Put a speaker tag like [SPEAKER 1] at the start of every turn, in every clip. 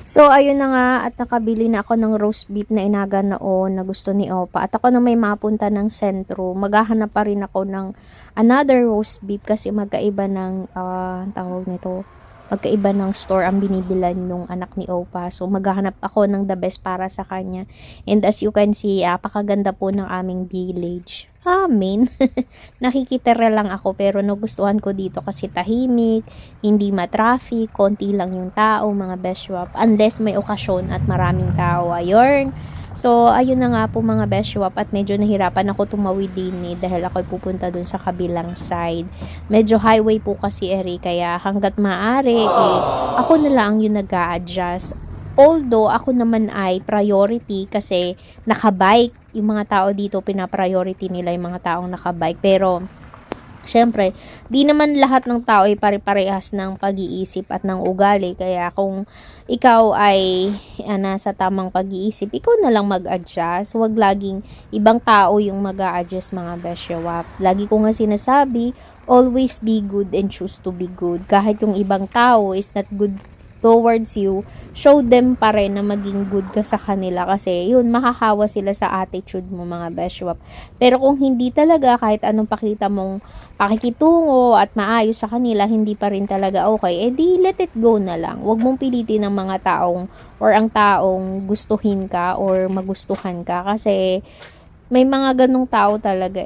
[SPEAKER 1] So, ayun na nga at nakabili na ako ng roast beef na inaga noon na gusto ni Opa. At ako na may mapunta ng sentro. Maghahanap pa rin ako ng another roast beef kasi magkaiba ng, tawag nito, magkaiba ng store ang binibilan nung anak ni Opa. So, maghahanap ako ng the best para sa kanya. And as you can see, apakaganda po ng aming village. Amin. Nakikitira lang ako pero nagustuhan ko dito kasi tahimik, hindi ma-traffic, konti lang yung tao, mga beshwap. Unless may okasyon at maraming tao. Ayun. So, ayun na nga po mga beshwap at medyo nahirapan ako tumawid din dahil ako pupunta dun sa kabilang side. Medyo highway po kasi kaya hanggat maaari ako na lang yung nag-a-adjust. Although, ako naman ay priority kasi nakabike. Yung mga tao dito, pina-priority nila yung mga taong nakabike. Pero, syempre, di naman lahat ng tao ay pare-parehas ng pag-iisip at ng ugali. Kaya kung ikaw ay nasa tamang pag-iisip, ikaw na lang mag-adjust. Huwag laging ibang tao yung mag-a-adjust mga besyawap. Lagi ko nga sinasabi, always be good and choose to be good. Kahit yung ibang tao is not good towards you, show them pa rin na maging good ka sa kanila kasi yun, mahahawa sila sa attitude mo mga beshwap. Pero kung hindi talaga, kahit anong pakita mong pakikitungo at maayos sa kanila, hindi pa rin talaga okay, edi let it go na lang. Huwag mong pilitin ng mga taong or ang taong gustuhin ka or magustuhan ka kasi may mga ganong tao talaga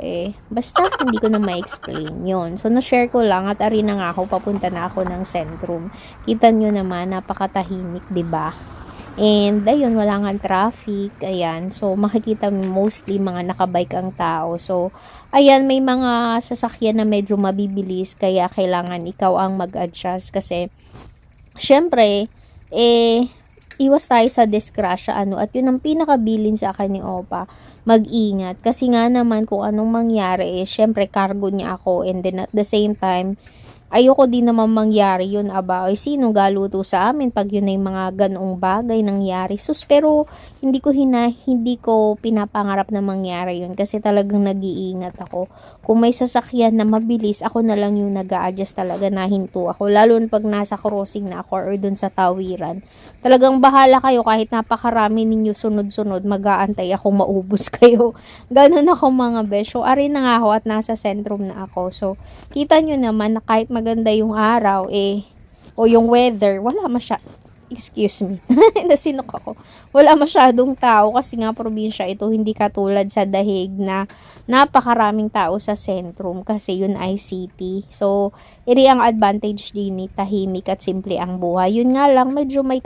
[SPEAKER 1] Basta, hindi ko na ma-explain yon. So, na-share ko lang at ari na nga ako, papunta na ako ng Centrum. Kita nyo naman, napakatahimik, ba diba? And, ayun, wala nga traffic. Ayan. So, makikita mostly mga nakabike ang tao. So, ayan, may mga sasakyan na medyo mabibilis. Kaya, kailangan ikaw ang mag-adjust. Kasi, syempre, iwas tayo sa disgrasya, at yun ang pinakabilin sa akin ni Opa, mag-ingat, kasi nga naman kung anong mangyari, syempre cargo niya ako, and then at the same time, ayoko din naman mangyari yun, ay sino galuto sa amin pag yun ay mga ganoong bagay nangyari. Pero hindi ko pinapangarap na mangyari yun kasi talagang nag-iingat ako. Kung may sasakyan na mabilis, ako na lang yung nag-a-adjust talaga, na hinto ako. Lalo na pag nasa crossing na ako or dun sa tawiran. Talagang bahala kayo kahit napakarami ninyo sunod-sunod, mag-aantay ako maubos kayo. Ganun ako mga besyo. Ari na nga ako at nasa sentrum na ako. So, kita nyo naman na kahit maganda yung araw, o yung weather, wala excuse me, nasinok ako. Wala masyadong tao kasi nga probinsya ito, hindi katulad sa Dahig na napakaraming tao sa sentrum kasi yun ay city. So, iri ang advantage din tahimik at simple ang buhay. Yun nga lang, medyo may